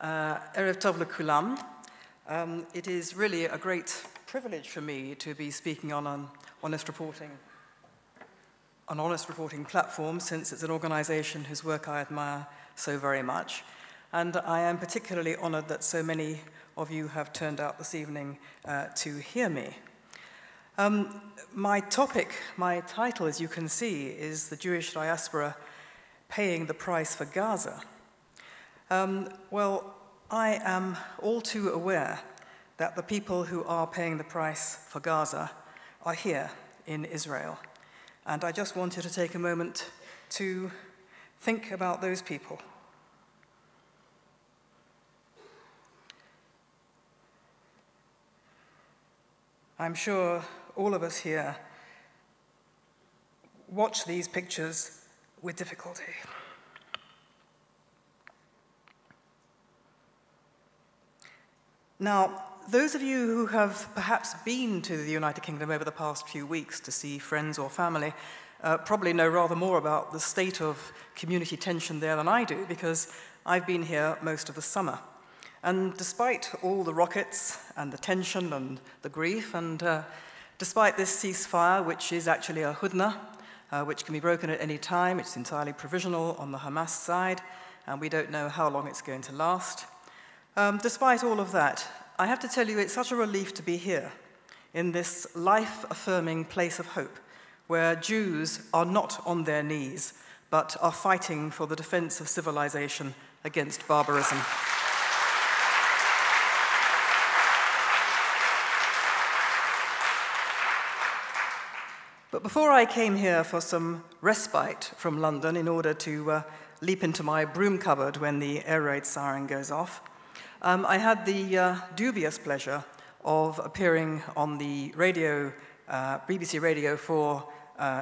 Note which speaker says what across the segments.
Speaker 1: Erev Tov L'Kulam. It is really a great privilege for me to be speaking on an honest reporting platform, since it's an organization whose work I admire so very much. And I am particularly honored that so many of you have turned out this evening to hear me. My title, as you can see, is The Jewish Diaspora Paying the Price for Gaza. Well, I am all too aware that the people who are paying the price for Gaza are here in Israel. And I just wanted to take a moment to think about those people. I'm sure all of us here watch these pictures with difficulty. Now, those of you who have perhaps been to the United Kingdom over the past few weeks to see friends or family probably know rather more about the state of community tension there than I do, because I've been here most of the summer. And despite all the rockets and the tension and the grief, and despite this ceasefire, which is actually a hudna, which can be broken at any time, it's entirely provisional on the Hamas side, and we don't know how long it's going to last. Despite all of that, I have to tell you it's such a relief to be here in this life-affirming place of hope, where Jews are not on their knees, but are fighting for the defense of civilization against barbarism. But before I came here for some respite from London in order to leap into my broom cupboard when the air raid siren goes off, I had the dubious pleasure of appearing on the radio, BBC Radio 4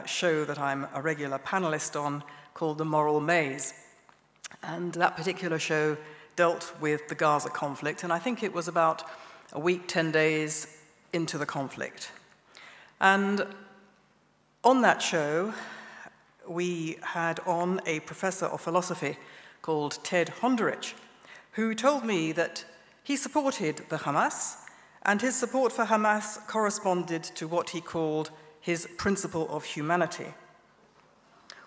Speaker 1: show that I'm a regular panelist on, called The Moral Maze. And that particular show dealt with the Gaza conflict, and I think it was about a week, 10 days into the conflict. And on that show, we had on a professor of philosophy called Ted Honderich, who told me that he supported the Hamas, and his support for Hamas corresponded to what he called his principle of humanity.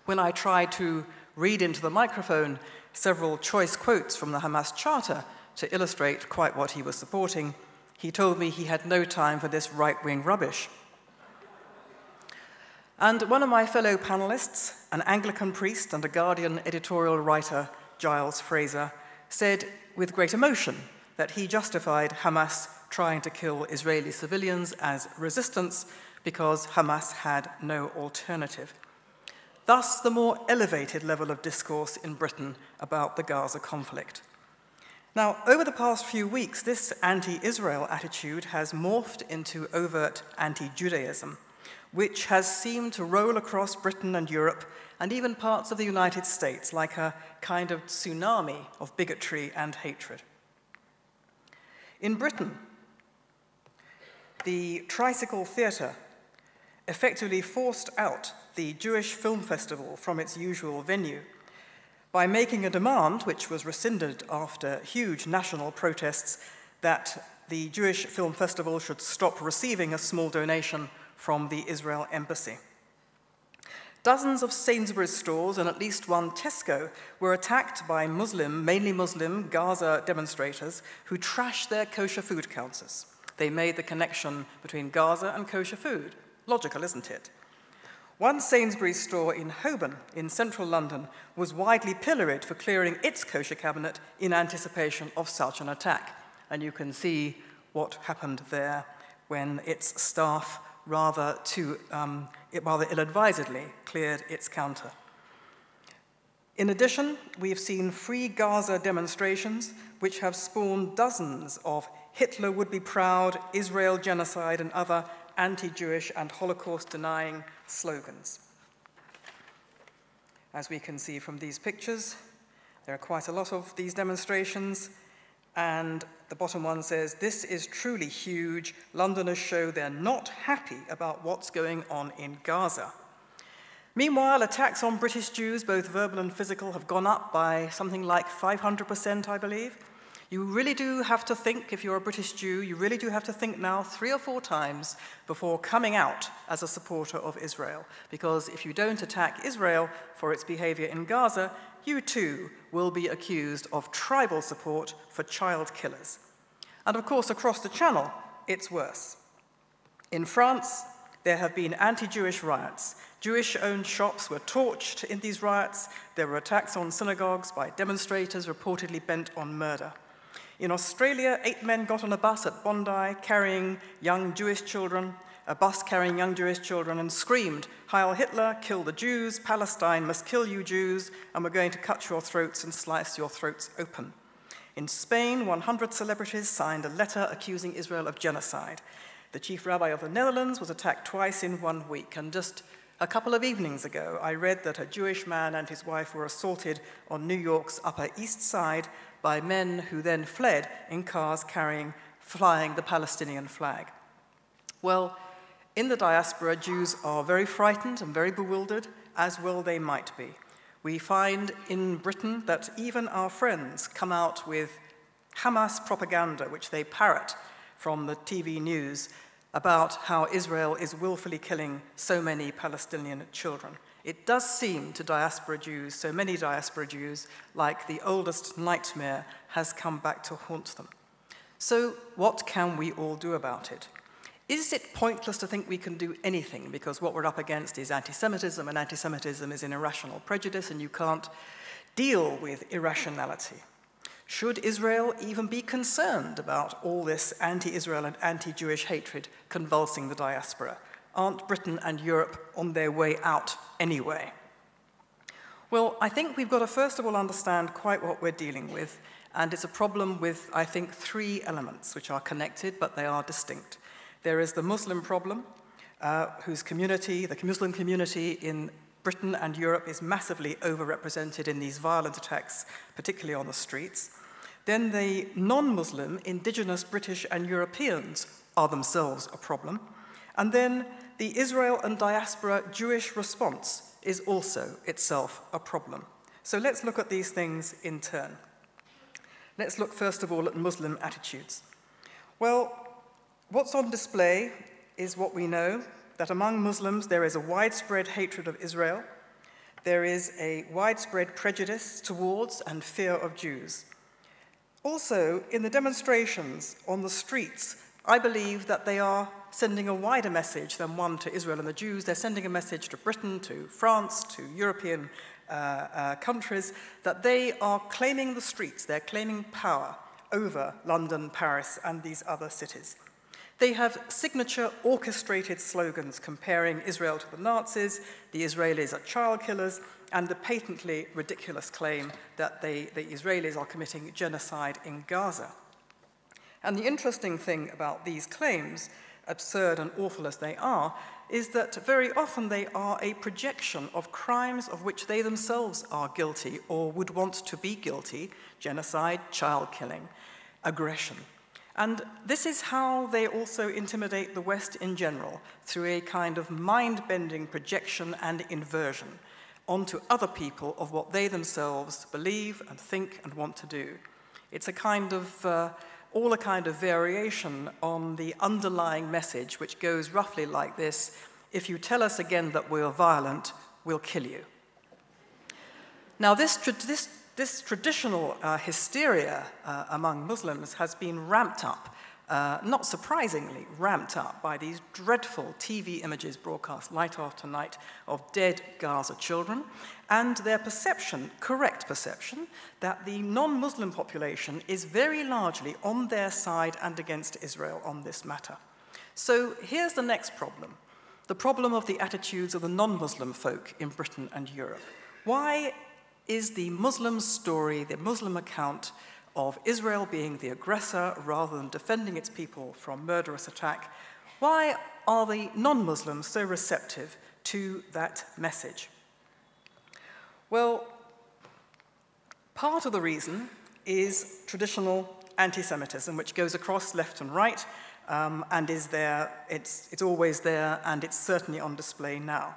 Speaker 1: When I tried to read into the microphone several choice quotes from the Hamas Charter to illustrate quite what he was supporting, he told me he had no time for this right-wing rubbish. And one of my fellow panelists, an Anglican priest and a Guardian editorial writer, Giles Fraser, said with great emotion that he justified Hamas trying to kill Israeli civilians as resistance because Hamas had no alternative. Thus, the more elevated level of discourse in Britain about the Gaza conflict. Now, over the past few weeks, this anti-Israel attitude has morphed into overt anti-Judaism, which has seemed to roll across Britain and Europe and even parts of the United States like a kind of tsunami of bigotry and hatred. In Britain, the Tricycle Theatre effectively forced out the Jewish Film Festival from its usual venue by making a demand, which was rescinded after huge national protests, that the Jewish Film Festival should stop receiving a small donation from the Israel embassy. Dozens of Sainsbury's stores and at least one Tesco were attacked by mainly Muslim, Gaza demonstrators who trashed their kosher food counters. They made the connection between Gaza and kosher food. Logical, isn't it? One Sainsbury's store in Holborn, in central London, was widely pilloried for clearing its kosher cabinet in anticipation of such an attack. And you can see what happened there when its staff rather ill-advisedly cleared its counter. In addition, we've seen free Gaza demonstrations which have spawned dozens of Hitler would be proud, Israel genocide, and other anti-Jewish and Holocaust-denying slogans. As we can see from these pictures, there are quite a lot of these demonstrations, and the bottom one says, "This is truly huge. Londoners show they're not happy about what's going on in Gaza." Meanwhile, attacks on British Jews, both verbal and physical, have gone up by something like 500%, I believe. You really do have to think, if you're a British Jew, you really do have to think now 3 or 4 times before coming out as a supporter of Israel. Because if you don't attack Israel for its behavior in Gaza, you too will be accused of tribal support for child killers. And of course, across the Channel, it's worse. In France, there have been anti-Jewish riots. Jewish-owned shops were torched in these riots. There were attacks on synagogues by demonstrators reportedly bent on murder. In Australia, 8 men got on a bus at Bondi carrying young Jewish children, and screamed, "Heil Hitler, kill the Jews, Palestine must kill you Jews, and we're going to cut your throats and slice your throats open." In Spain, 100 celebrities signed a letter accusing Israel of genocide. The chief rabbi of the Netherlands was attacked twice in 1 week, and just a couple of evenings ago, I read that a Jewish man and his wife were assaulted on New York's Upper East Side by men who then fled in cars flying the Palestinian flag. Well, in the diaspora, Jews are very frightened and very bewildered, as well they might be. We find in Britain that even our friends come out with Hamas propaganda, which they parrot from the TV news, about how Israel is willfully killing so many Palestinian children. It does seem to diaspora Jews, so many diaspora Jews, like the oldest nightmare has come back to haunt them. So what can we all do about it? Is it pointless to think we can do anything because what we're up against is anti-Semitism, and anti-Semitism is an irrational prejudice, and you can't deal with irrationality? Should Israel even be concerned about all this anti-Israel and anti-Jewish hatred convulsing the diaspora? Aren't Britain and Europe on their way out anyway? Well, I think we've got to first of all understand quite what we're dealing with, and it's a problem with, I think, 3 elements which are connected, but they are distinct. There is the Muslim problem, whose community, the Muslim community in Britain and Europe, is massively overrepresented in these violent attacks, particularly on the streets. Then the non-Muslim, indigenous British and Europeans are themselves a problem. And then the Israel and diaspora Jewish response is also itself a problem. So let's look at these things in turn. Let's look first of all at Muslim attitudes. Well, what's on display is what we know, that among Muslims there is a widespread hatred of Israel. There is a widespread prejudice towards and fear of Jews. Also, in the demonstrations on the streets, I believe that they are sending a wider message than one to Israel and the Jews. They're sending a message to Britain, to France, to European countries, that they are claiming the streets, they're claiming power over London, Paris, and these other cities. They have signature orchestrated slogans comparing Israel to the Nazis, the Israelis are child killers, and the patently ridiculous claim that the Israelis are committing genocide in Gaza. And the interesting thing about these claims, absurd and awful as they are, is that very often they are a projection of crimes of which they themselves are guilty or would want to be guilty: genocide, child killing, aggression. And this is how they also intimidate the West in general, through a kind of mind-bending projection and inversion onto other people of what they themselves believe and think and want to do. It's a kind of all a kind of variation on the underlying message, which goes roughly like this: if you tell us again that we're violent, we'll kill you. Now, this traditional hysteria among Muslims has been ramped up, not surprisingly ramped up, by these dreadful TV images broadcast night after night of dead Gaza children, and their perception, correct perception, that the non-Muslim population is very largely on their side and against Israel on this matter. So here's the next problem, the problem of the attitudes of the non-Muslim folk in Britain and Europe. Why is the Muslim story, the Muslim account of Israel being the aggressor rather than defending its people from murderous attack, why are the non-Muslims so receptive to that message? Well, part of the reason is traditional anti-Semitism, which goes across left and right, and is there, it's always there, and it's certainly on display now.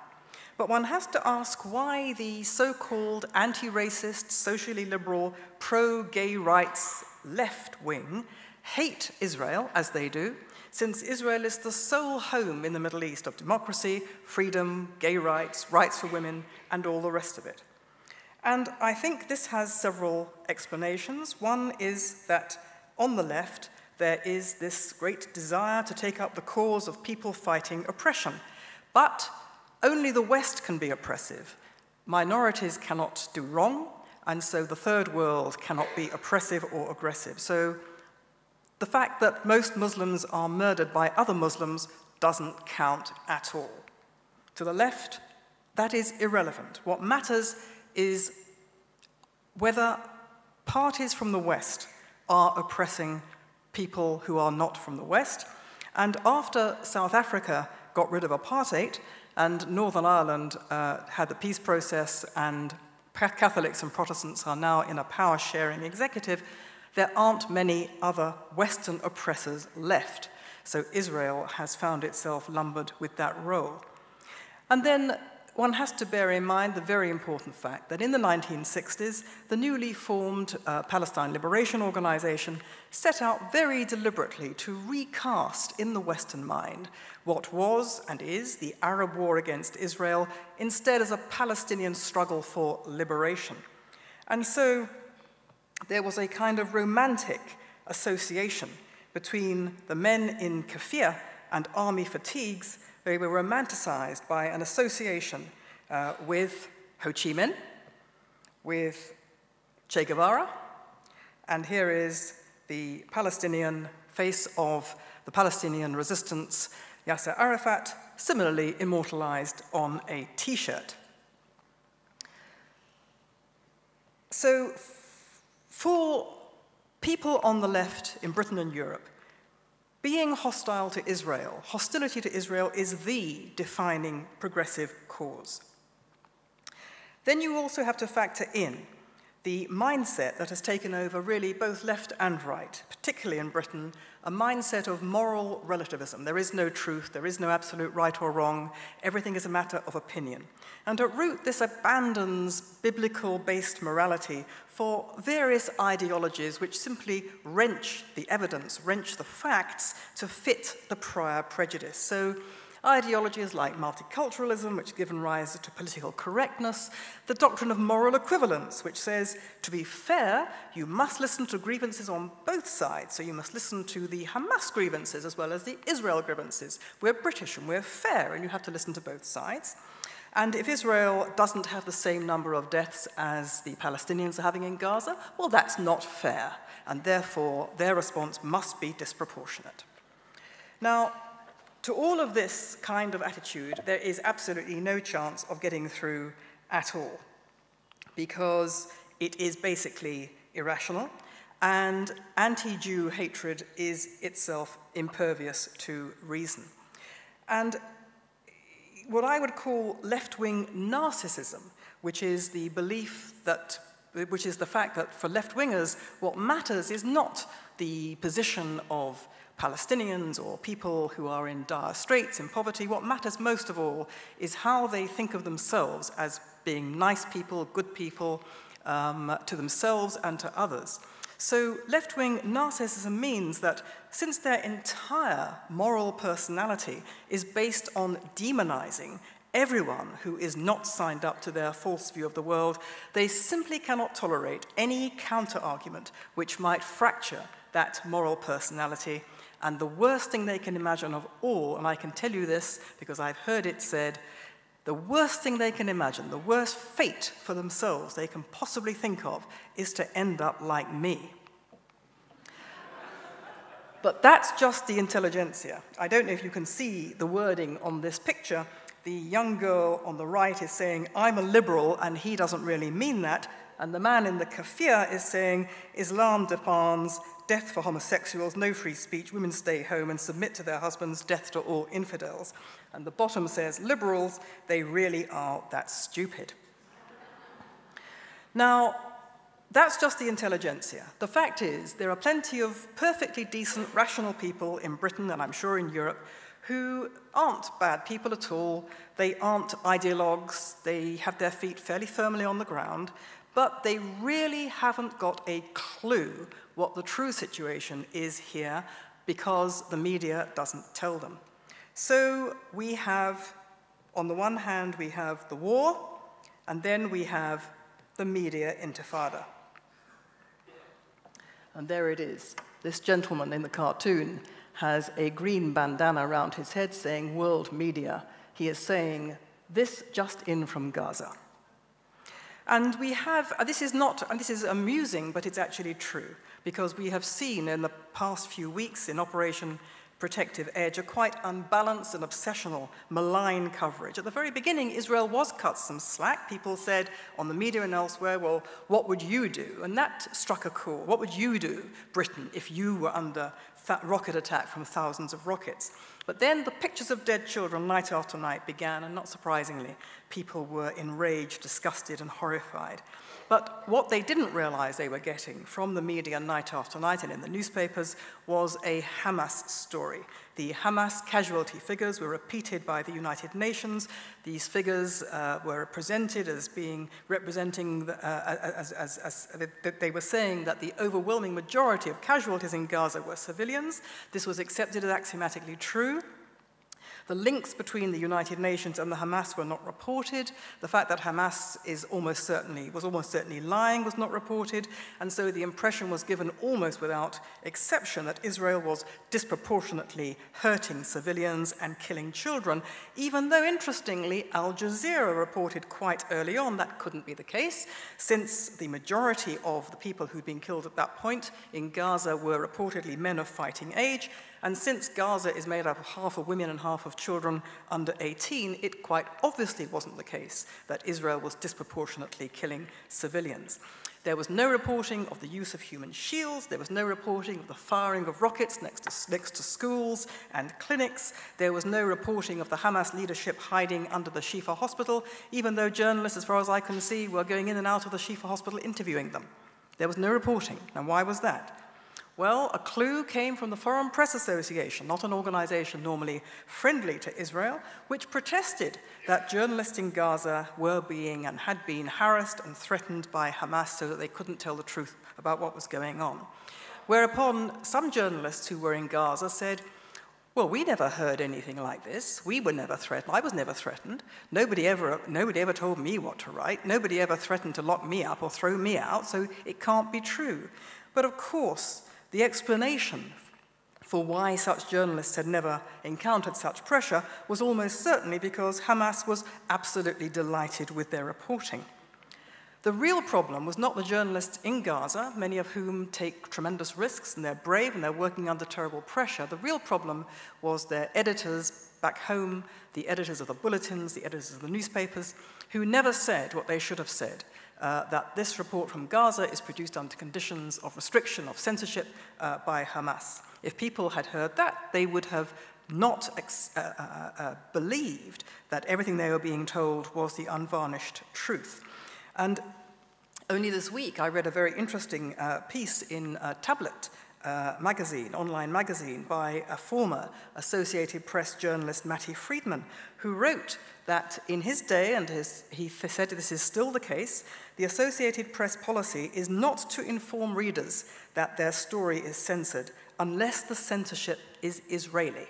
Speaker 1: But one has to ask why the so-called anti-racist, socially liberal, pro-gay rights left wing hate Israel, as they do, since Israel is the sole home in the Middle East of democracy, freedom, gay rights, rights for women, and all the rest of it. And I think this has several explanations. One is that on the left, there is this great desire to take up the cause of people fighting oppression. But only the West can be oppressive. Minorities cannot do wrong, and so the third world cannot be oppressive or aggressive. So the fact that most Muslims are murdered by other Muslims doesn't count at all. To the left, that is irrelevant. What matters is whether parties from the West are oppressing people who are not from the West. And after South Africa got rid of apartheid and Northern Ireland had the peace process and Catholics and Protestants are now in a power-sharing executive, there aren't many other Western oppressors left. So Israel has found itself lumbered with that role. And then one has to bear in mind the very important fact that in the 1960s, the newly formed Palestine Liberation Organization set out very deliberately to recast in the Western mind what was and is the Arab war against Israel, instead as a Palestinian struggle for liberation. And so there was a kind of romantic association between the men in keffiyeh and army fatigues. They were romanticized by an association with Ho Chi Minh, with Che Guevara, and here is the Palestinian face of the Palestinian resistance, Yasser Arafat, similarly immortalized on a T-shirt. So for people on the left in Britain and Europe, being hostile to Israel, hostility to Israel is the defining progressive cause. Then you also have to factor in the mindset that has taken over really both left and right, particularly in Britain, a mindset of moral relativism. There is no truth, there is no absolute right or wrong, everything is a matter of opinion. And at root, this abandons biblical-based morality for various ideologies which simply wrench the evidence, wrench the facts to fit the prior prejudice. So ideologies like multiculturalism, which have given rise to political correctness, the doctrine of moral equivalence, which says, to be fair, you must listen to grievances on both sides. So you must listen to the Hamas grievances as well as the Israel grievances. We're British and we're fair, and you have to listen to both sides. And if Israel doesn't have the same number of deaths as the Palestinians are having in Gaza, well, that's not fair, and therefore their response must be disproportionate. Now, to all of this kind of attitude, there is absolutely no chance of getting through at all, because it is basically irrational, and anti-Jew hatred is itself impervious to reason. And what I would call left-wing narcissism, which is the belief that, which is the fact that for left-wingers, what matters is not the position of Palestinians or people who are in dire straits, in poverty. What matters most of all is how they think of themselves as being nice people, good people, to themselves and to others. So left-wing narcissism means that since their entire moral personality is based on demonizing everyone who is not signed up to their false view of the world, they simply cannot tolerate any counter-argument which might fracture that moral personality. And the worst thing they can imagine of all, and I can tell you this because I've heard it said, the worst thing they can imagine, the worst fate for themselves they can possibly think of, is to end up like me. But that's just the intelligentsia. I don't know if you can see the wording on this picture. The young girl on the right is saying, I'm a liberal, and he doesn't really mean that. And the man in the keffiyeh is saying, Islam demands death for homosexuals, no free speech, women stay home and submit to their husbands, death to all infidels. And the bottom says, liberals, they really are that stupid. Now, that's just the intelligentsia. The fact is, there are plenty of perfectly decent, rational people in Britain, and I'm sure in Europe, who aren't bad people at all. They aren't ideologues. They have their feet fairly firmly on the ground, but they really haven't got a clue what the true situation is here because the media doesn't tell them. So we have, on the one hand, we have the war, and then we have the media intifada. And there it is. This gentleman in the cartoon has a green bandana around his head saying world media. He is saying, this just in from Gaza. And we have, this is amusing, but it's actually true, because we have seen in the past few weeks in Operation Protective Edge a quite unbalanced and obsessional, malign coverage. At the very beginning, Israel was cut some slack. People said on the media and elsewhere, well, what would you do? And that struck a chord. What would you do, Britain, if you were under rocket attack from thousands of rockets? But then the pictures of dead children night after night began, and not surprisingly, people were enraged, disgusted, and horrified. But what they didn't realize they were getting from the media night after night and in the newspapers was a Hamas story. The Hamas casualty figures were repeated by the United Nations. These figures were presented as being representing, they were saying that the overwhelming majority of casualties in Gaza were civilians. This was accepted as axiomatically true. The links between the United Nations and the Hamas were not reported. The fact that Hamas was almost certainly lying was not reported. And so the impression was given almost without exception that Israel was disproportionately hurting civilians and killing children, even though, interestingly, Al Jazeera reported quite early on that couldn't be the case, since the majority of the people who'd been killed at that point in Gaza were reportedly men of fighting age. And since Gaza is made up of half of women and half of children under 18, it quite obviously wasn't the case that Israel was disproportionately killing civilians. There was no reporting of the use of human shields. There was no reporting of the firing of rockets next to schools and clinics. There was no reporting of the Hamas leadership hiding under the Shifa hospital, even though journalists, as far as I can see, were going in and out of the Shifa hospital interviewing them. There was no reporting. And why was that? Well, a clue came from the Foreign Press Association, not an organization normally friendly to Israel, which protested that journalists in Gaza were being and had been harassed and threatened by Hamas so that they couldn't tell the truth about what was going on. Whereupon some journalists who were in Gaza said, well, we never heard anything like this. We were never threatened. I was never threatened. Nobody ever told me what to write. Nobody ever threatened to lock me up or throw me out, so it can't be true. But of course, the explanation for why such journalists had never encountered such pressure was almost certainly because Hamas was absolutely delighted with their reporting. The real problem was not the journalists in Gaza, many of whom take tremendous risks and they're brave and they're working under terrible pressure. The real problem was their editors back home, the editors of the bulletins, the editors of the newspapers, who never said what they should have said. That this report from Gaza is produced under conditions of restriction, of censorship by Hamas. If people had heard that, they would have not believed that everything they were being told was the unvarnished truth. And only this week, I read a very interesting piece in Tablet magazine, online magazine, by a former Associated Press journalist, Matty Friedman, who wrote that in his day, and he said this is still the case, the Associated Press policy is not to inform readers that their story is censored unless the censorship is Israeli.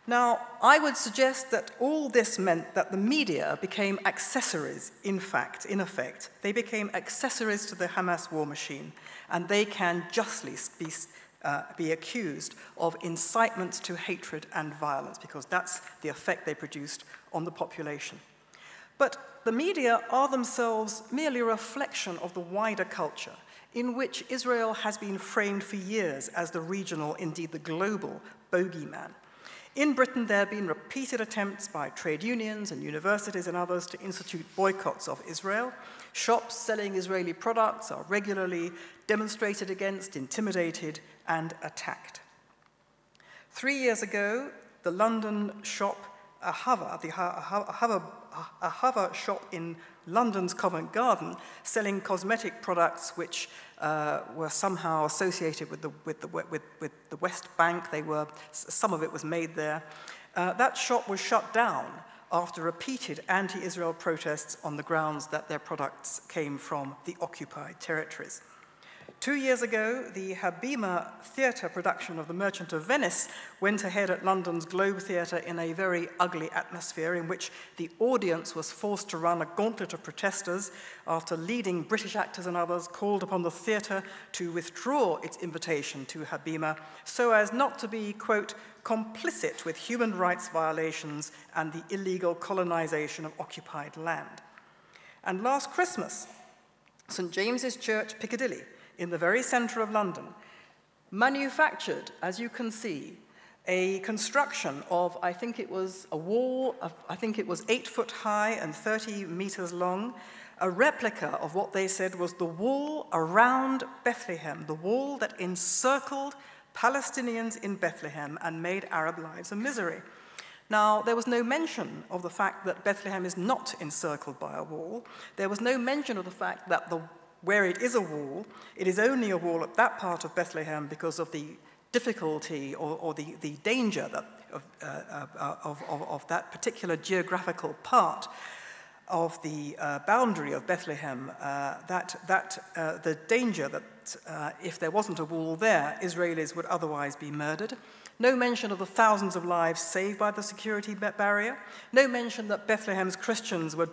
Speaker 1: Now, I would suggest that all this meant that the media became accessories, in effect. They became accessories to the Hamas war machine, and they can justly be accused of incitement to hatred and violence, because that's the effect they produced on the population. But the media are themselves merely a reflection of the wider culture, in which Israel has been framed for years as the regional, indeed the global, bogeyman. In Britain, there have been repeated attempts by trade unions and universities and others to institute boycotts of Israel. Shops selling Israeli products are regularly demonstrated against, intimidated, and attacked. 3 years ago, the London shop Ahava shop in London's Covent Garden, selling cosmetic products which were somehow associated with the West Bank. Some of it was made there. That shop was shut down after repeated anti-Israel protests on the grounds that their products came from the occupied territories. 2 years ago, the Habima Theatre production of The Merchant of Venice went ahead at London's Globe Theatre in a very ugly atmosphere in which the audience was forced to run a gauntlet of protesters after leading British actors and others called upon the theatre to withdraw its invitation to Habima so as not to be, quote, complicit with human rights violations and the illegal colonization of occupied land. And last Christmas, St. James's Church, Piccadilly, in the very centre of London, manufactured, as you can see, a construction of, I think it was a wall, I think it was 8 foot high and 30 meters long, a replica of what they said was the wall around Bethlehem, the wall that encircled Palestinians in Bethlehem and made Arab lives a misery. Now, there was no mention of the fact that Bethlehem is not encircled by a wall. There was no mention of the fact that where it is a wall, it is only a wall at that part of Bethlehem because of the difficulty or the danger of that particular geographical part of the boundary of Bethlehem, the danger that if there wasn't a wall there, Israelis would otherwise be murdered. No mention of the thousands of lives saved by the security barrier. No mention that Bethlehem's Christians were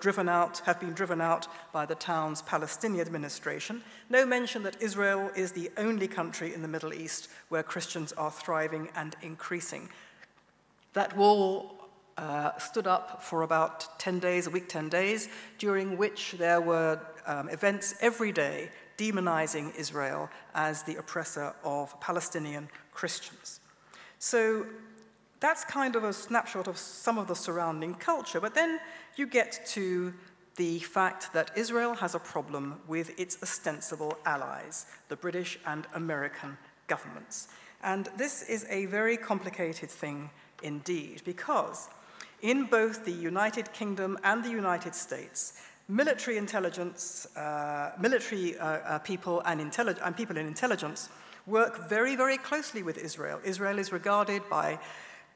Speaker 1: have been driven out by the town's Palestinian administration. No mention that Israel is the only country in the Middle East where Christians are thriving and increasing. That wall stood up for about 10 days, a week, 10 days, during which there were events every day demonizing Israel as the oppressor of Palestinian Christians. So that's kind of a snapshot of some of the surrounding culture, but then you get to the fact that Israel has a problem with its ostensible allies, the British and American governments. And this is a very complicated thing indeed, because in both the United Kingdom and the United States, military intelligence, people and people in intelligence work very, very closely with Israel. Israel is regarded by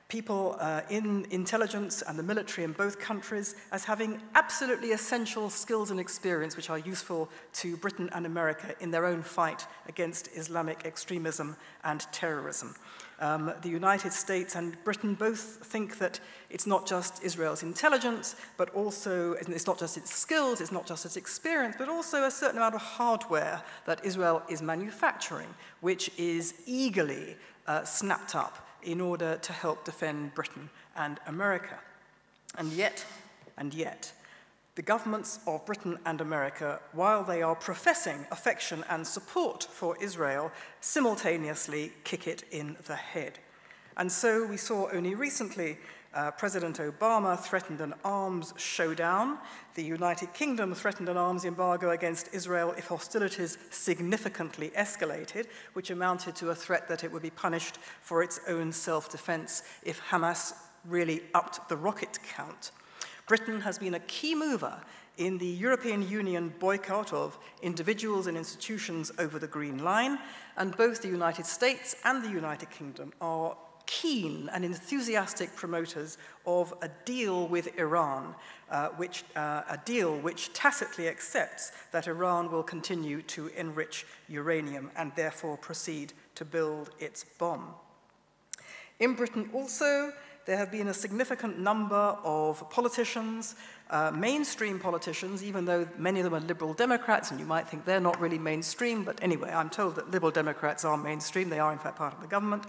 Speaker 1: people in intelligence and the military in both countries as having absolutely essential skills and experience which are useful to Britain and America in their own fight against Islamic extremism and terrorism. The United States and Britain both think that it's not just Israel's intelligence, but also it's not just its skills, it's not just its experience, but also a certain amount of hardware that Israel is manufacturing, which is eagerly snapped up in order to help defend Britain and America. And yet, the governments of Britain and America, while they are professing affection and support for Israel, simultaneously kick it in the head. And so we saw only recently President Obama threatened an arms showdown. The United Kingdom threatened an arms embargo against Israel if hostilities significantly escalated, which amounted to a threat that it would be punished for its own self-defense if Hamas really upped the rocket count. Britain has been a key mover in the European Union boycott of individuals and institutions over the Green Line, and both the United States and the United Kingdom are keen and enthusiastic promoters of a deal with Iran, a deal which tacitly accepts that Iran will continue to enrich uranium and therefore proceed to build its bomb. In Britain also, there have been a significant number of politicians, mainstream politicians, even though many of them are Liberal Democrats, and you might think they're not really mainstream, but anyway, I'm told that Liberal Democrats are mainstream. They are, in fact, part of the government.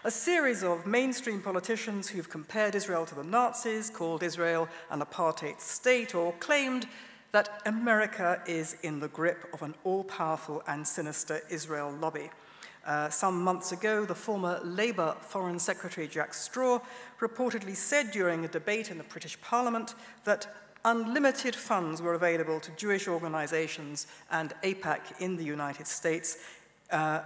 Speaker 1: A series of mainstream politicians who've compared Israel to the Nazis, called Israel an apartheid state, or claimed that America is in the grip of an all-powerful and sinister Israel lobby. Some months ago, the former Labour Foreign Secretary Jack Straw reportedly said during a debate in the British Parliament that unlimited funds were available to Jewish organizations and AIPAC in the United States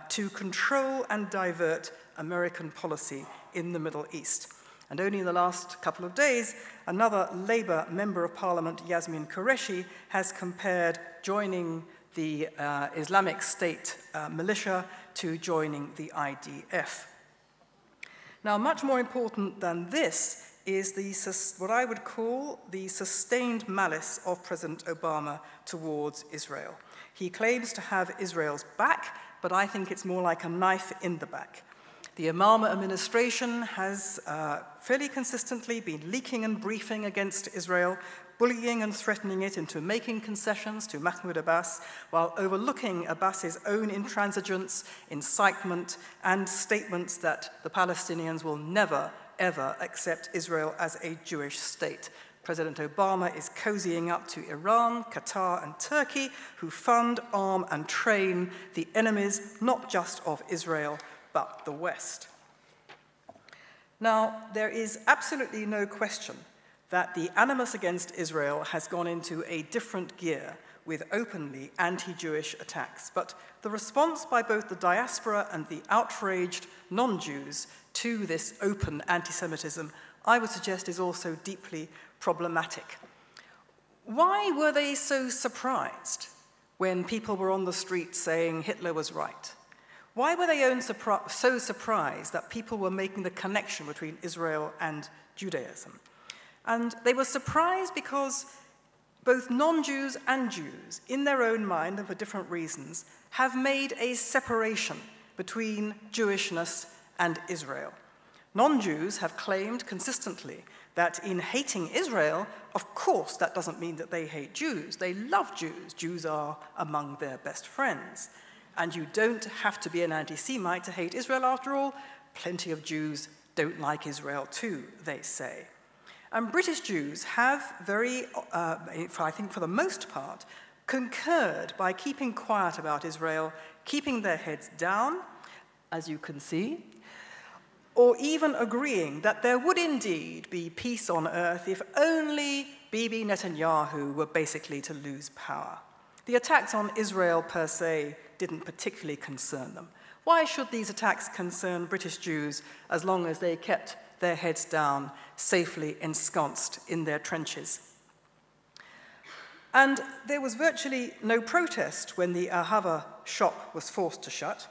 Speaker 1: to control and divert American policy in the Middle East. And only in the last couple of days, another Labour Member of Parliament, Yasmin Qureshi, has compared joining the Islamic State militia to joining the IDF. Now, much more important than this is what I would call the sustained malice of President Obama towards Israel. He claims to have Israel's back, but I think it's more like a knife in the back. The Obama administration has fairly consistently been leaking and briefing against Israel, bullying and threatening it into making concessions to Mahmoud Abbas, while overlooking Abbas's own intransigence, incitement, and statements that the Palestinians will never, ever accept Israel as a Jewish state. President Obama is cozying up to Iran, Qatar, and Turkey, who fund, arm, and train the enemies not just of Israel, but the West. Now, there is absolutely no question that the animus against Israel has gone into a different gear with openly anti-Jewish attacks. But the response by both the diaspora and the outraged non-Jews to this open anti-Semitism, I would suggest, is also deeply problematic. Why were they so surprised when people were on the street saying Hitler was right? Why were they so surprised that people were making the connection between Israel and Judaism? And they were surprised because both non-Jews and Jews, in their own mind and for different reasons, have made a separation between Jewishness and Israel. Non-Jews have claimed consistently that in hating Israel, of course, that doesn't mean that they hate Jews. They love Jews. Jews are among their best friends. And you don't have to be an anti-Semite to hate Israel. After all, plenty of Jews don't like Israel too, they say. And British Jews have I think for the most part, concurred by keeping quiet about Israel, keeping their heads down, as you can see, or even agreeing that there would indeed be peace on earth if only Bibi Netanyahu were basically to lose power. The attacks on Israel per se didn't particularly concern them. Why should these attacks concern British Jews as long as they kept their heads down, safely ensconced in their trenches? And there was virtually no protest when the Ahava shop was forced to shut.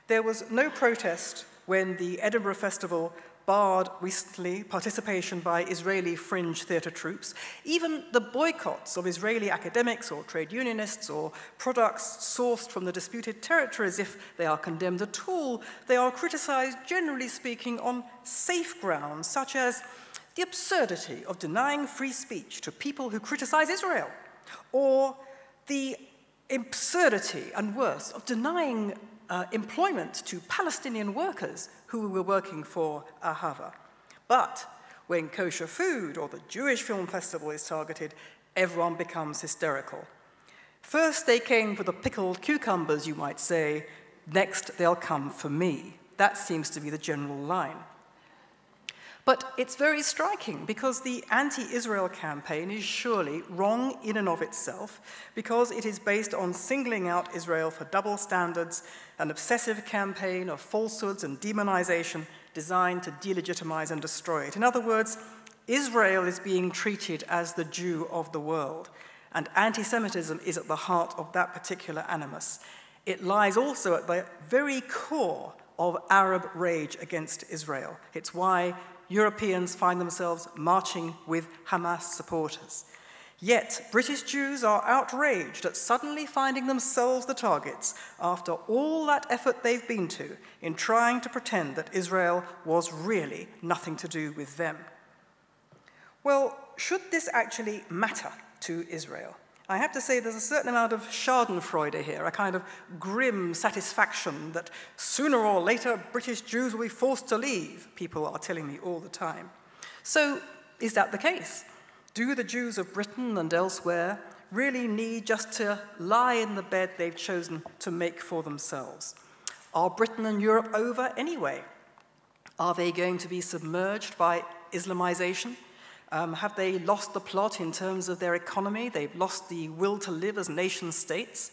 Speaker 1: There was no protest when the Edinburgh Festival barred recently participation by Israeli fringe theatre troupes. Even the boycotts of Israeli academics or trade unionists or products sourced from the disputed territories, if they are condemned at all, they are criticized, generally speaking, on safe grounds, such as the absurdity of denying free speech to people who criticize Israel, or the absurdity, and worse, of denying employment to Palestinian workers who were working for Ahava. But when kosher food or the Jewish Film Festival is targeted, everyone becomes hysterical. First they came for the pickled cucumbers, you might say. Next, they'll come for me. That seems to be the general line. But it's very striking because the anti-Israel campaign is surely wrong in and of itself because it is based on singling out Israel for double standards, an obsessive campaign of falsehoods and demonization designed to delegitimize and destroy it. In other words, Israel is being treated as the Jew of the world, and anti-Semitism is at the heart of that particular animus. It lies also at the very core of Arab rage against Israel. It's why Europeans find themselves marching with Hamas supporters. Yet, British Jews are outraged at suddenly finding themselves the targets after all that effort they've been to in trying to pretend that Israel was really nothing to do with them. Well, should this actually matter to Israel? I have to say there's a certain amount of schadenfreude here, a kind of grim satisfaction that sooner or later British Jews will be forced to leave, people are telling me all the time. So, is that the case? Do the Jews of Britain and elsewhere really need just to lie in the bed they've chosen to make for themselves? Are Britain and Europe over anyway? Are they going to be submerged by Islamization? Have they lost the plot in terms of their economy? They've lost the will to live as nation states?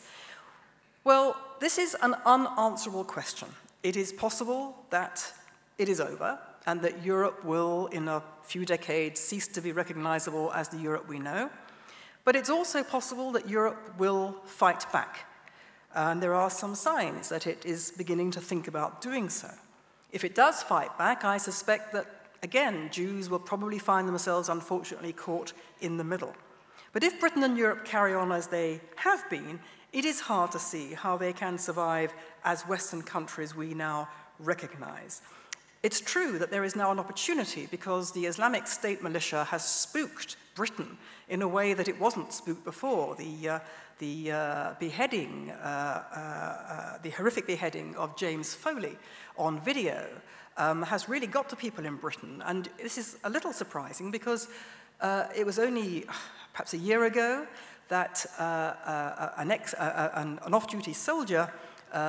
Speaker 1: Well, this is an unanswerable question. It is possible that it is over and that Europe will, in a few decades, cease to be recognizable as the Europe we know. But it's also possible that Europe will fight back. And there are some signs that it is beginning to think about doing so. If it does fight back, I suspect that again, Jews will probably find themselves, unfortunately, caught in the middle. But if Britain and Europe carry on as they have been, it is hard to see how they can survive as Western countries we now recognize. It's true that there is now an opportunity because the Islamic State militia has spooked Britain in a way that it wasn't spooked before. The horrific beheading of James Foley on video has really got to people in Britain. And this is a little surprising because it was only perhaps a year ago that an off-duty soldier,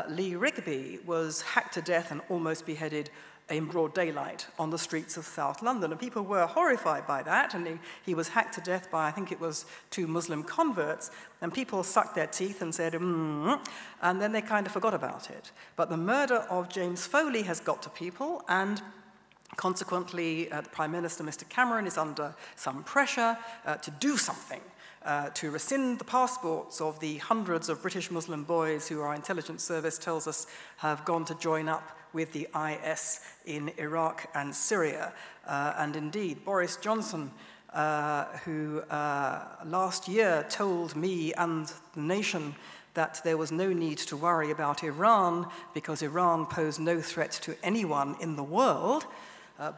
Speaker 1: Lee Rigby, was hacked to death and almost beheaded in broad daylight on the streets of South London. And people were horrified by that, and he was hacked to death by, I think it was 2 Muslim converts, and people sucked their teeth and said, and then they kind of forgot about it. But the murder of James Foley has got to people, and consequently, the Prime Minister, Mr. Cameron, is under some pressure to do something, to rescind the passports of the hundreds of British Muslim boys who our intelligence service tells us have gone to join up with the IS in Iraq and Syria. And indeed, Boris Johnson, who last year told me and the nation that there was no need to worry about Iran because Iran posed no threat to anyone in the world,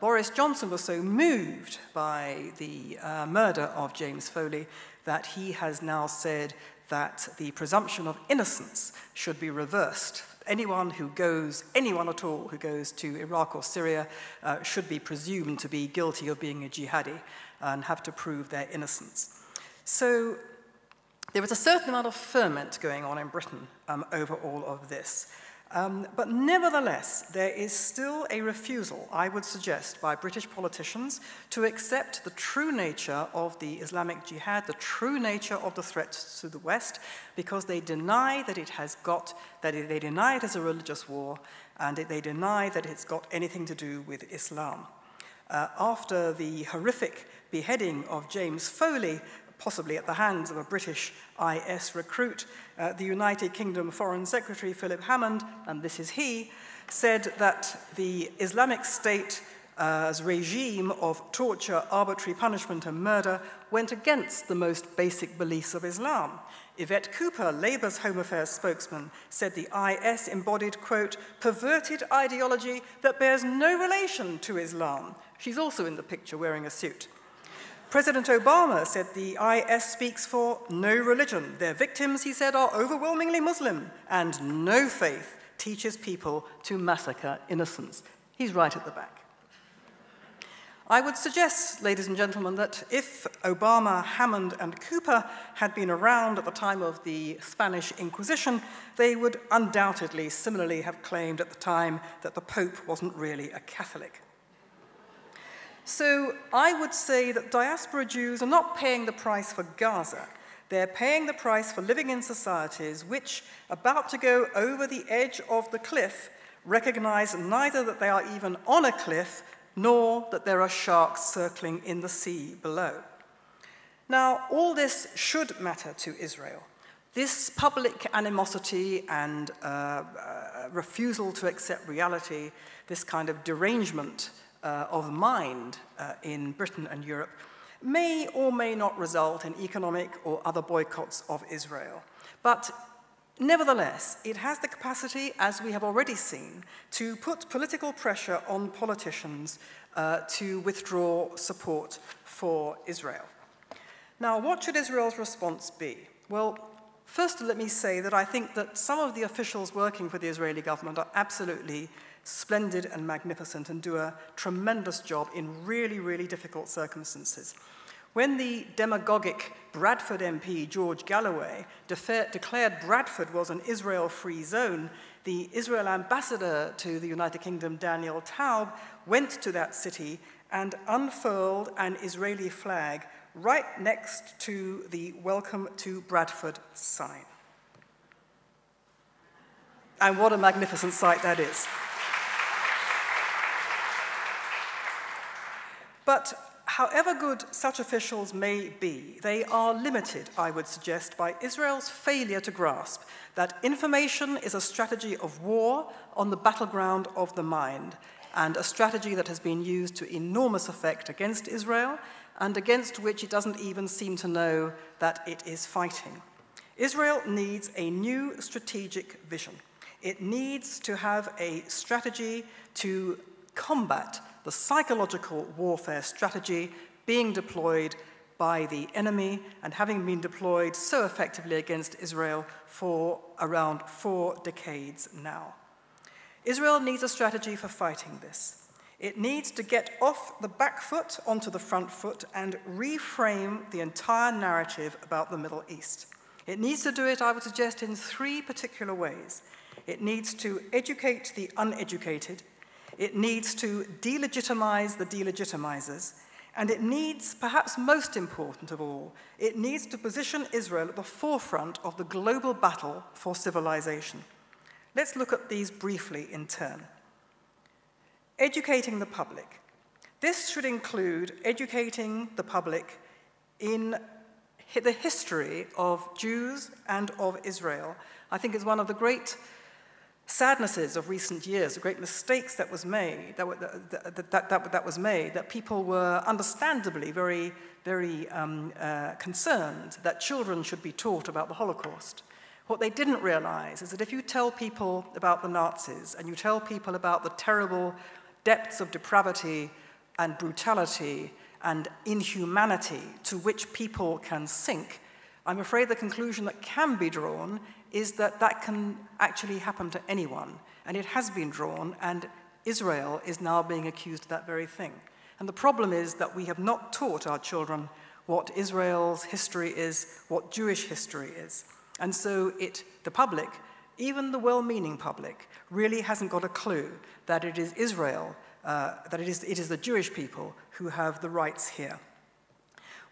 Speaker 1: Boris Johnson was so moved by the murder of James Foley that he has now said that the presumption of innocence should be reversed. Anyone at all who goes to Iraq or Syria should be presumed to be guilty of being a jihadi and have to prove their innocence. So there is a certain amount of ferment going on in Britain over all of this. But nevertheless, there is still a refusal, I would suggest, by British politicians to accept the true nature of the Islamic Jihad, the true nature of the threat to the West, because they deny that they deny it as a religious war, and they deny that it's got anything to do with Islam. After the horrific beheading of James Foley, possibly at the hands of a British IS recruit, the United Kingdom Foreign Secretary Philip Hammond, and this is he, said that the Islamic State's regime of torture, arbitrary punishment and murder went against the most basic beliefs of Islam. Yvette Cooper, Labour's Home Affairs spokesman, said the IS embodied, quote, perverted ideology that bears no relation to Islam. She's also in the picture wearing a suit. President Obama said the IS speaks for no religion. Their victims, he said, are overwhelmingly Muslim, and no faith teaches people to massacre innocents. He's right at the back. I would suggest, ladies and gentlemen, that if Obama, Hammond, and Cooper had been around at the time of the Spanish Inquisition, they would undoubtedly similarly have claimed at the time that the Pope wasn't really a Catholic. So I would say that diaspora Jews are not paying the price for Gaza. They're paying the price for living in societies which, about to go over the edge of the cliff, recognize neither that they are even on a cliff, nor that there are sharks circling in the sea below. Now, all this should matter to Israel. This public animosity and refusal to accept reality, this kind of derangement of mind in Britain and Europe, may or may not result in economic or other boycotts of Israel. But nevertheless, it has the capacity, as we have already seen, to put political pressure on politicians to withdraw support for Israel. Now, what should Israel's response be? Well, first let me say that I think that some of the officials working for the Israeli government are absolutely splendid and magnificent and do a tremendous job in really, really difficult circumstances. When the demagogic Bradford MP, George Galloway, declared Bradford was an Israel-free zone, the Israel ambassador to the United Kingdom, Daniel Taub, went to that city and unfurled an Israeli flag right next to the Welcome to Bradford sign. And what a magnificent sight that is. But however good such officials may be, they are limited, I would suggest, by Israel's failure to grasp that information is a strategy of war on the battleground of the mind, and a strategy that has been used to enormous effect against Israel, and against which it doesn't even seem to know that it is fighting. Israel needs a new strategic vision. It needs to have a strategy to combat the psychological warfare strategy being deployed by the enemy and having been deployed so effectively against Israel for around 4 decades now. Israel needs a strategy for fighting this. It needs to get off the back foot onto the front foot and reframe the entire narrative about the Middle East. It needs to do it, I would suggest, in 3 particular ways. It needs to educate the uneducated, it needs to delegitimize the delegitimizers, and it needs, perhaps most important of all, it needs to position Israel at the forefront of the global battle for civilization. Let's look at these briefly in turn. Educating the public. This should include educating the public in the history of Jews and of Israel. I think it's one of the great sadnesses of recent years, the great mistakes that was made, that people were understandably very concerned that children should be taught about the Holocaust. What they didn't realize is that if you tell people about the Nazis and you tell people about the terrible depths of depravity and brutality and inhumanity to which people can sink, I'm afraid the conclusion that can be drawn is that that can actually happen to anyone. And it has been drawn, and Israel is now being accused of that very thing. And the problem is that we have not taught our children what Israel's history is, what Jewish history is. And so the public, even the well-meaning public, really hasn't got a clue that it is Israel, that it is the Jewish people who have the rights here.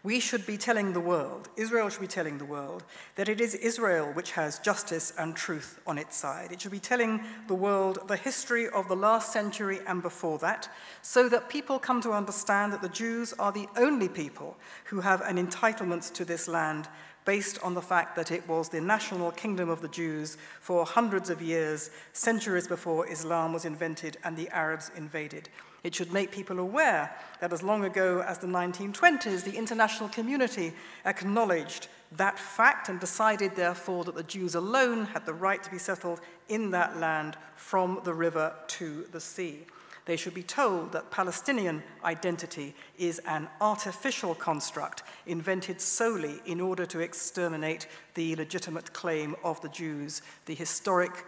Speaker 1: We should be telling the world, Israel should be telling the world, that it is Israel which has justice and truth on its side. It should be telling the world the history of the last century and before that, so that people come to understand that the Jews are the only people who have an entitlement to this land based on the fact that it was the national kingdom of the Jews for hundreds of years, centuries before Islam was invented and the Arabs invaded. It should make people aware that as long ago as the 1920s, the international community acknowledged that fact and decided, therefore, that the Jews alone had the right to be settled in that land from the river to the sea. They should be told that Palestinian identity is an artificial construct invented solely in order to exterminate the legitimate claim of the Jews, the historic,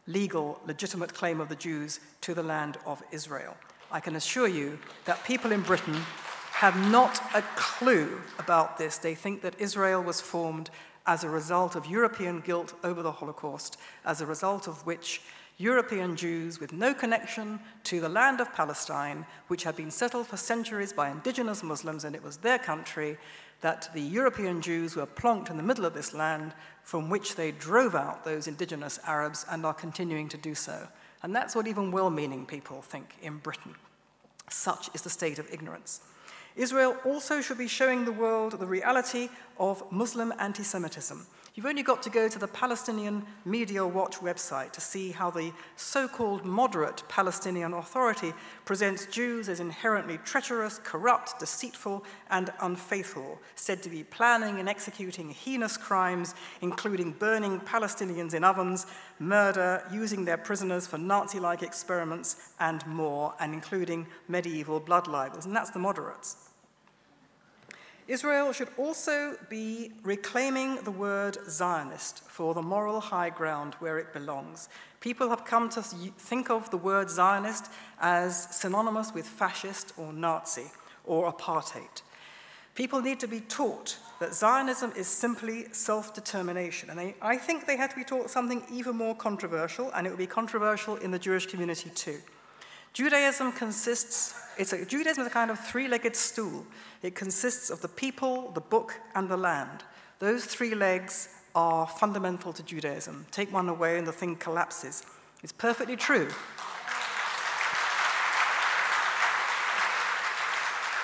Speaker 1: legal, legitimate claim of the Jews to the land of Israel. I can assure you that people in Britain have not a clue about this. They think that Israel was formed as a result of European guilt over the Holocaust, as a result of which European Jews with no connection to the land of Palestine, which had been settled for centuries by indigenous Muslims, and it was their country, that the European Jews were plonked in the middle of this land from which they drove out those indigenous Arabs and are continuing to do so. And that's what even well-meaning people think in Britain. Such is the state of ignorance. Israel also should be showing the world the reality of Muslim anti-Semitism. You've only got to go to the Palestinian Media Watch website to see how the so-called moderate Palestinian Authority presents Jews as inherently treacherous, corrupt, deceitful, and unfaithful, said to be planning and executing heinous crimes, including burning Palestinians in ovens, murder, using their prisoners for Nazi-like experiments, and more, and including medieval blood libels. And that's the moderates. Israel should also be reclaiming the word Zionist for the moral high ground where it belongs. People have come to think of the word Zionist as synonymous with fascist or Nazi or apartheid. People need to be taught that Zionism is simply self-determination. And I think they have to be taught something even more controversial, and it will be controversial in the Jewish community too. Judaism is a kind of three-legged stool. It consists of the people, the book, and the land. Those 3 legs are fundamental to Judaism. Take one away and the thing collapses. It's perfectly true.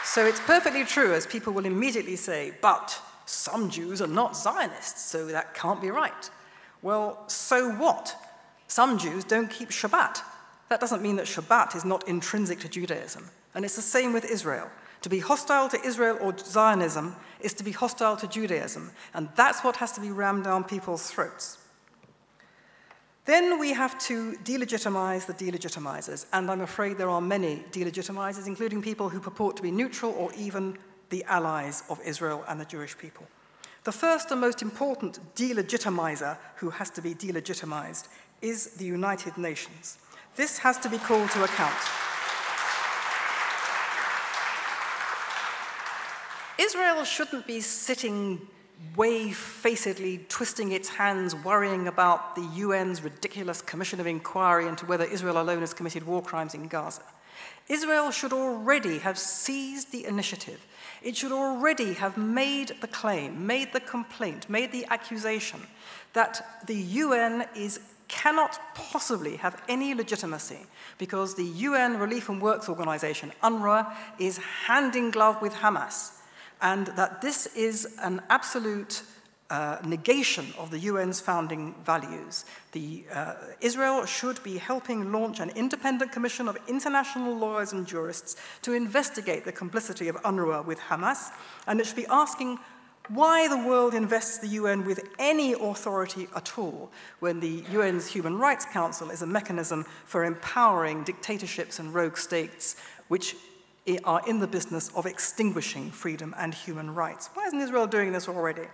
Speaker 1: So it's perfectly true, as people will immediately say, but some Jews are not Zionists, so that can't be right. Well, so what? Some Jews don't keep Shabbat. That doesn't mean that Shabbat is not intrinsic to Judaism. And it's the same with Israel. To be hostile to Israel or Zionism is to be hostile to Judaism, and that's what has to be rammed down people's throats. Then we have to delegitimize the delegitimizers, and I'm afraid there are many delegitimizers, including people who purport to be neutral or even the allies of Israel and the Jewish people. The first and most important delegitimizer who has to be delegitimized is the United Nations. This has to be called to account. Israel shouldn't be sitting wave-facedly twisting its hands, worrying about the UN's ridiculous commission of inquiry into whether Israel alone has committed war crimes in Gaza. Israel should already have seized the initiative. It should already have made the claim, made the complaint, made the accusation that the UN cannot possibly have any legitimacy because the UN Relief and Works Organization, UNRWA, is hand in glove with Hamas, and that this is an absolute negation of the UN's founding values. Israel should be helping launch an independent commission of international lawyers and jurists to investigate the complicity of UNRWA with Hamas, and it should be asking why the world invests the UN with any authority at all when the UN's Human Rights Council is a mechanism for empowering dictatorships and rogue states which are in the business of extinguishing freedom and human rights. Why isn't Israel doing this already?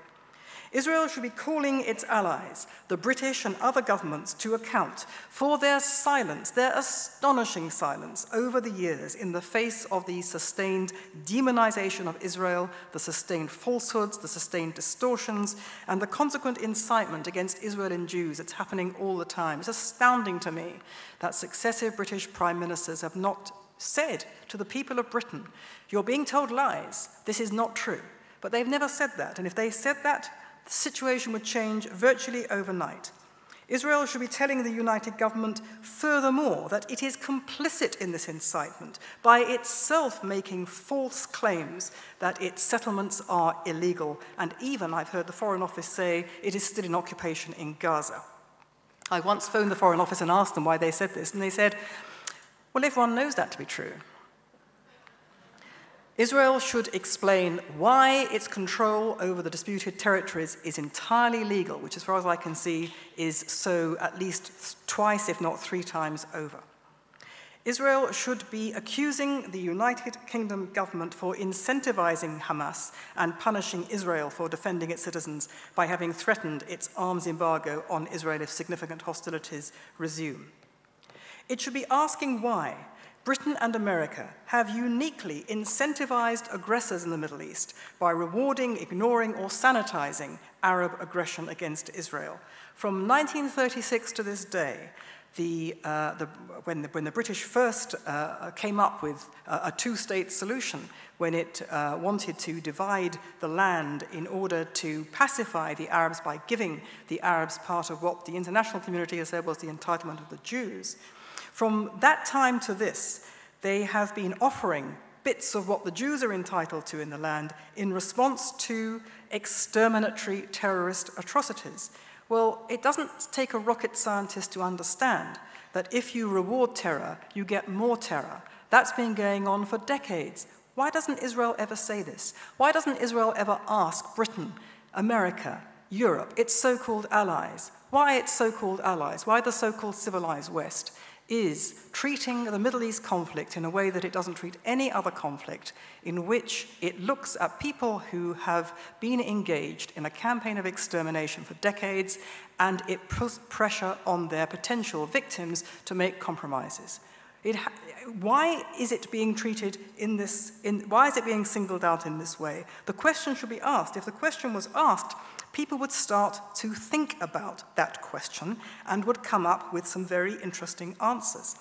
Speaker 1: Israel should be calling its allies, the British and other governments, to account for their silence, their astonishing silence over the years in the face of the sustained demonization of Israel, the sustained falsehoods, the sustained distortions, and the consequent incitement against Israel and Jews. It's happening all the time. It's astounding to me that successive British prime ministers have not said to the people of Britain, you're being told lies, this is not true. But they've never said that, and if they said that, the situation would change virtually overnight. Israel should be telling the united government, furthermore, that it is complicit in this incitement by itself making false claims that its settlements are illegal, and even, I've heard the Foreign Office say, it is still in occupation in Gaza. I once phoned the Foreign Office and asked them why they said this, and they said, well, everyone knows that to be true. Israel should explain why its control over the disputed territories is entirely legal, which, as far as I can see, is so at least twice, if not 3 times over. Israel should be accusing the United Kingdom government for incentivizing Hamas and punishing Israel for defending its citizens by having threatened its arms embargo on Israel if significant hostilities resume. It should be asking why Britain and America have uniquely incentivized aggressors in the Middle East by rewarding, ignoring, or sanitizing Arab aggression against Israel. From 1936 to this day, when the British first came up with a 2-state solution, when it wanted to divide the land in order to pacify the Arabs by giving the Arabs part of what the international community has said was the entitlement of the Jews, from that time to this, they have been offering bits of what the Jews are entitled to in the land in response to exterminatory terrorist atrocities. Well, it doesn't take a rocket scientist to understand that if you reward terror, you get more terror. That's been going on for decades. Why doesn't Israel ever say this? Why doesn't Israel ever ask Britain, America, Europe, its so-called allies, why its so-called allies, why the so-called civilized West, is treating the Middle East conflict in a way that it doesn't treat any other conflict, in which it looks at people who have been engaged in a campaign of extermination for decades, and it puts pressure on their potential victims to make compromises. Why is it being treated in this, why is it being singled out in this way? The question should be asked. If the question was asked, people would start to think about that question and would come up with some very interesting answers.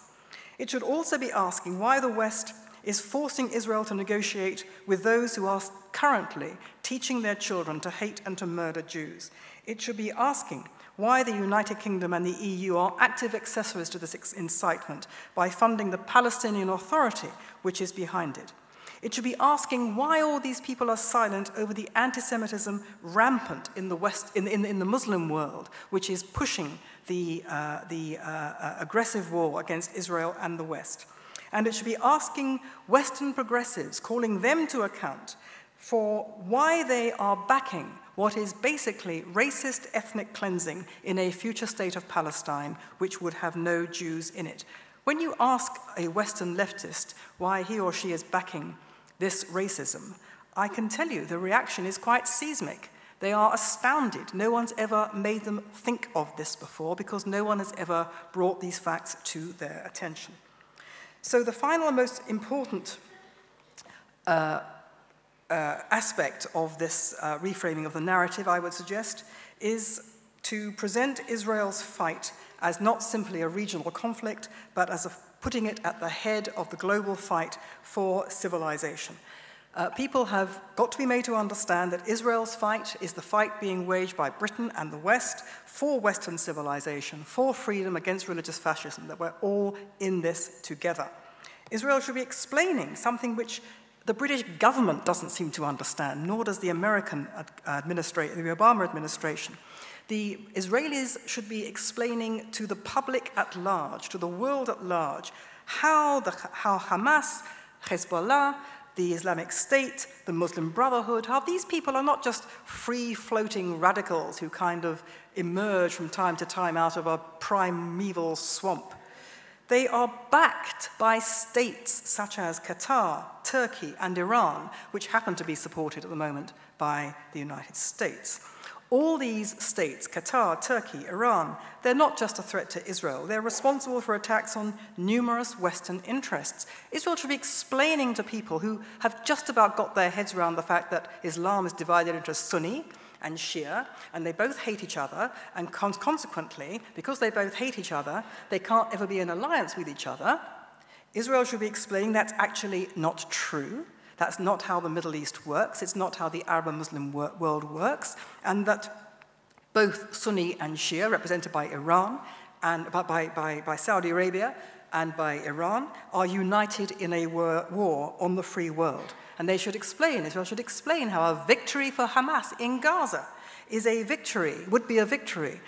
Speaker 1: It should also be asking why the West is forcing Israel to negotiate with those who are currently teaching their children to hate and to murder Jews. It should be asking why the United Kingdom and the EU are active accessories to this incitement by funding the Palestinian Authority, which is behind it. It should be asking why all these people are silent over the anti-Semitism rampant in the West, in the Muslim world, which is pushing the aggressive war against Israel and the West. And it should be asking Western progressives, calling them to account for why they are backing what is basically racist ethnic cleansing in a future state of Palestine which would have no Jews in it. When you ask a Western leftist why he or she is backing this racism, I can tell you the reaction is quite seismic. They are astounded. No one's ever made them think of this before because no one has ever brought these facts to their attention. So the final and most important aspect of this reframing of the narrative, I would suggest, is to present Israel's fight as not simply a regional conflict, but as putting it at the head of the global fight for civilization. People have got to be made to understand that Israel's fight is the fight being waged by Britain and the West for Western civilization, for freedom against religious fascism, that we're all in this together. Israel should be explaining something which the British government doesn't seem to understand, nor does the American the Obama administration. The Israelis should be explaining to the public at large, to the world at large, how Hamas, Hezbollah, the Islamic State, the Muslim Brotherhood, how these people are not just free-floating radicals who kind of emerge from time to time out of a primeval swamp. They are backed by states such as Qatar, Turkey, and Iran, which happen to be supported at the moment by the United States. All these states, Qatar, Turkey, Iran, they're not just a threat to Israel. They're responsible for attacks on numerous Western interests. Israel should be explaining to people who have just about got their heads around the fact that Islam is divided into Sunni and Shia, and they both hate each other, and consequently, because they both hate each other, they can't ever be in alliance with each other. Israel should be explaining that's actually not true. That's not how the Middle East works. It's not how the Arab and Muslim world works, and that both Sunni and Shia, represented by Iran and by Saudi Arabia and by Iran, are united in a war on the free world. And they should explain, Israel should explain how a victory for Hamas in Gaza is a victory, would be a victory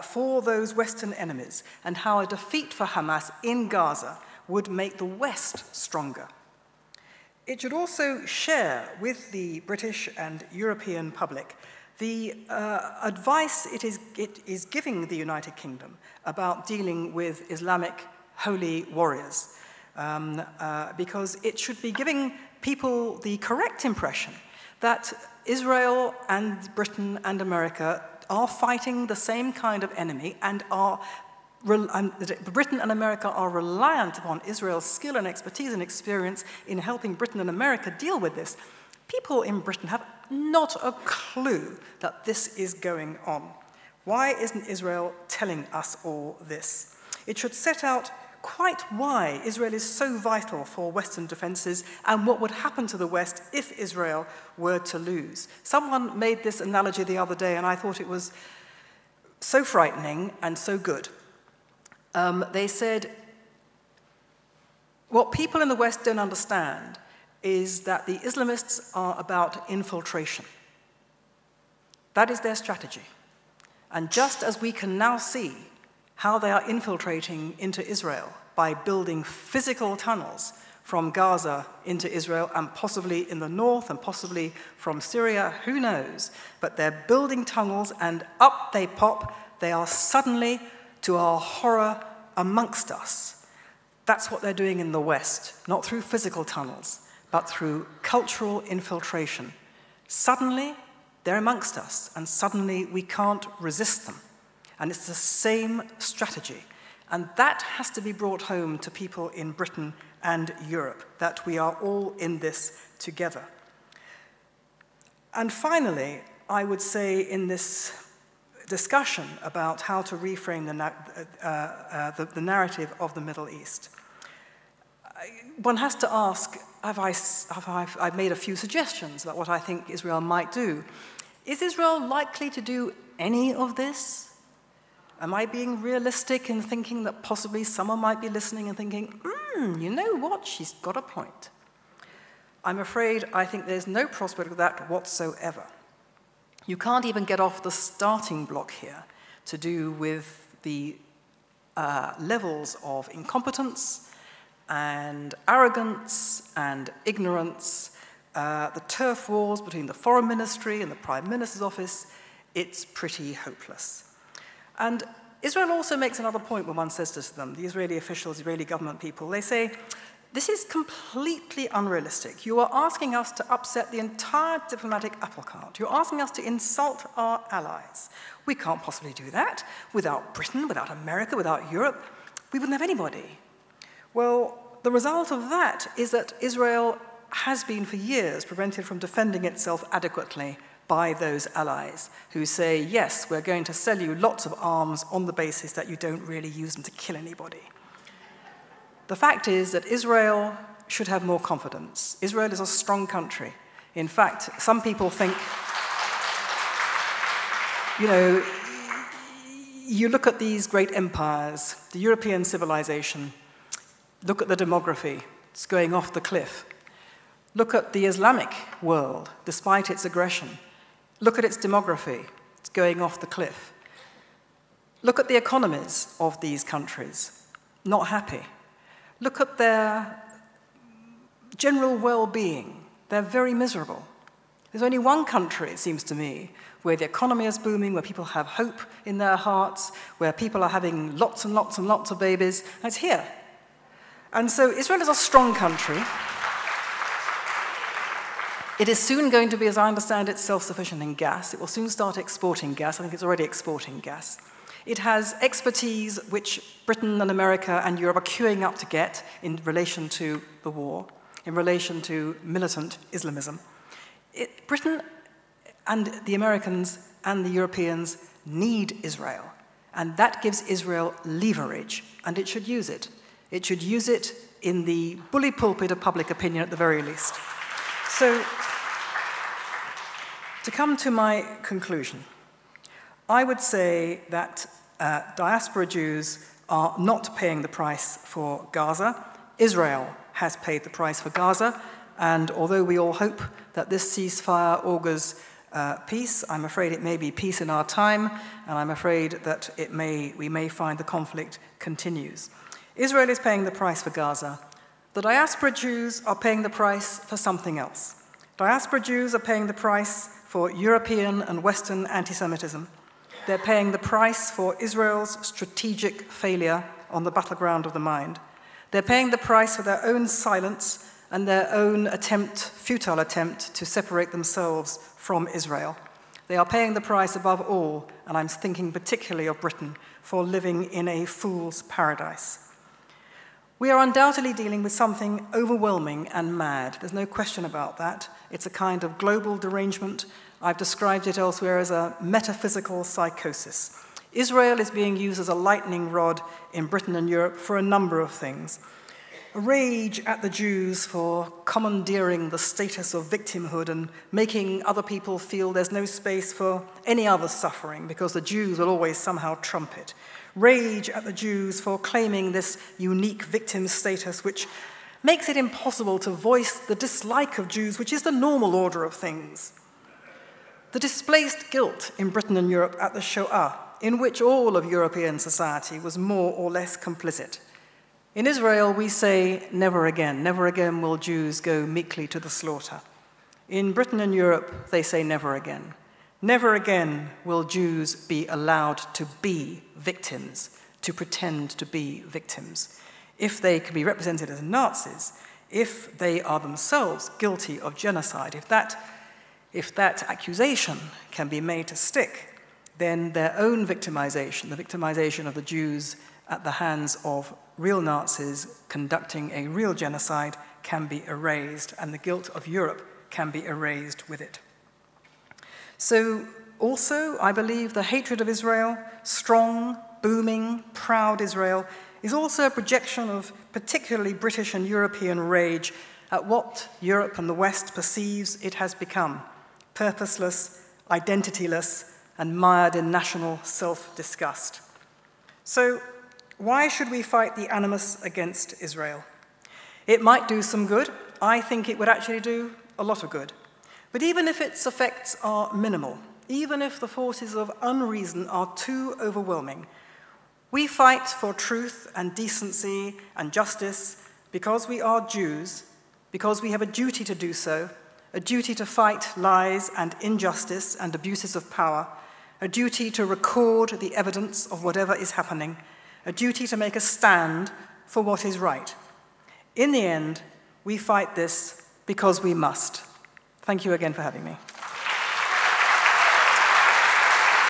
Speaker 1: for those Western enemies, and how a defeat for Hamas in Gaza would make the West stronger. It should also share with the British and European public the advice it is giving the United Kingdom about dealing with Islamic holy warriors, because it should be giving people the correct impression that Israel and Britain and America are fighting the same kind of enemy and Britain and America are reliant upon Israel's skill and expertise and experience in helping Britain and America deal with this. People in Britain have not a clue that this is going on. Why isn't Israel telling us all this? It should set out quite why Israel is so vital for Western defenses and what would happen to the West if Israel were to lose. Someone made this analogy the other day, and I thought it was so frightening and so good. They said, what people in the West don't understand is that the Islamists are about infiltration. That is their strategy. And just as we can now see how they are infiltrating into Israel by building physical tunnels from Gaza into Israel and possibly in the north and possibly from Syria, who knows? But they're building tunnels and up they pop. They are suddenly, to our horror, amongst us. That's what they're doing in the West, not through physical tunnels, but through cultural infiltration. Suddenly, they're amongst us, and suddenly we can't resist them. And it's the same strategy. And that has to be brought home to people in Britain and Europe, that we are all in this together. And finally, I would say in this discussion about how to reframe the narrative of the Middle East, one has to ask, I've made a few suggestions about what I think Israel might do. Is Israel likely to do any of this? Am I being realistic in thinking that possibly someone might be listening and thinking, you know what, she's got a point? I'm afraid I think there's no prospect of that whatsoever. You can't even get off the starting block here to do with the levels of incompetence, and arrogance and ignorance, the turf wars between the foreign ministry and the prime minister's office, it's pretty hopeless. And Israel also makes another point when one says this to them, the Israeli officials, Israeli government people. They say, this is completely unrealistic. You are asking us to upset the entire diplomatic apple cart. You're asking us to insult our allies. We can't possibly do that without Britain, without America, without Europe. We wouldn't have anybody. Well, the result of that is that Israel has been for years prevented from defending itself adequately by those allies who say, yes, we're going to sell you lots of arms on the basis that you don't really use them to kill anybody. The fact is that Israel should have more confidence. Israel is a strong country. In fact, some people think, you know, you look at these great empires, the European civilization, look at the demography, it's going off the cliff. Look at the Islamic world, despite its aggression. Look at its demography, it's going off the cliff. Look at the economies of these countries, not happy. Look at their general well-being, they're very miserable. There's only one country, it seems to me, where the economy is booming, where people have hope in their hearts, where people are having lots and lots and lots of babies, and it's here. And so Israel is a strong country. It is soon going to be, as I understand it, self-sufficient in gas. It will soon start exporting gas. I think it's already exporting gas. It has expertise which Britain and America and Europe are queuing up to get in relation to the war, in relation to militant Islamism. Britain and the Americans and the Europeans need Israel, and that gives Israel leverage, and it should use it. It should use it in the bully pulpit of public opinion at the very least. So, to come to my conclusion, I would say that diaspora Jews are not paying the price for Gaza. Israel has paid the price for Gaza, and although we all hope that this ceasefire augurs peace, I'm afraid it may be peace in our time, and I'm afraid that we may find the conflict continues. Israel is paying the price for Gaza. The diaspora Jews are paying the price for something else. Diaspora Jews are paying the price for European and Western anti-Semitism. They're paying the price for Israel's strategic failure on the battleground of the mind. They're paying the price for their own silence and their own futile attempt to separate themselves from Israel. They are paying the price above all, and I'm thinking particularly of Britain, for living in a fool's paradise. We are undoubtedly dealing with something overwhelming and mad. There's no question about that. It's a kind of global derangement. I've described it elsewhere as a metaphysical psychosis. Israel is being used as a lightning rod in Britain and Europe for a number of things. A rage at the Jews for commandeering the status of victimhood and making other people feel there's no space for any other suffering because the Jews will always somehow trump it. Rage at the Jews for claiming this unique victim status which makes it impossible to voice the dislike of Jews, which is the normal order of things. The displaced guilt in Britain and Europe at the Shoah, in which all of European society was more or less complicit. In Israel, we say, never again will Jews go meekly to the slaughter. In Britain and Europe, they say never again. Never again will Jews be allowed to be victims, to pretend to be victims. If they can be represented as Nazis, if they are themselves guilty of genocide, if that accusation can be made to stick, then their own victimization, the victimization of the Jews at the hands of real Nazis conducting a real genocide, can be erased, and the guilt of Europe can be erased with it. So also, I believe the hatred of Israel, strong, booming, proud Israel, is also a projection of particularly British and European rage at what Europe and the West perceives it has become, purposeless, identityless, and mired in national self-disgust. So why should we fight the animus against Israel? It might do some good. I think it would actually do a lot of good. But even if its effects are minimal, even if the forces of unreason are too overwhelming, we fight for truth and decency and justice because we are Jews, because we have a duty to do so, a duty to fight lies and injustice and abuses of power, a duty to record the evidence of whatever is happening, a duty to make a stand for what is right. In the end, we fight this because we must. Thank you again for having me.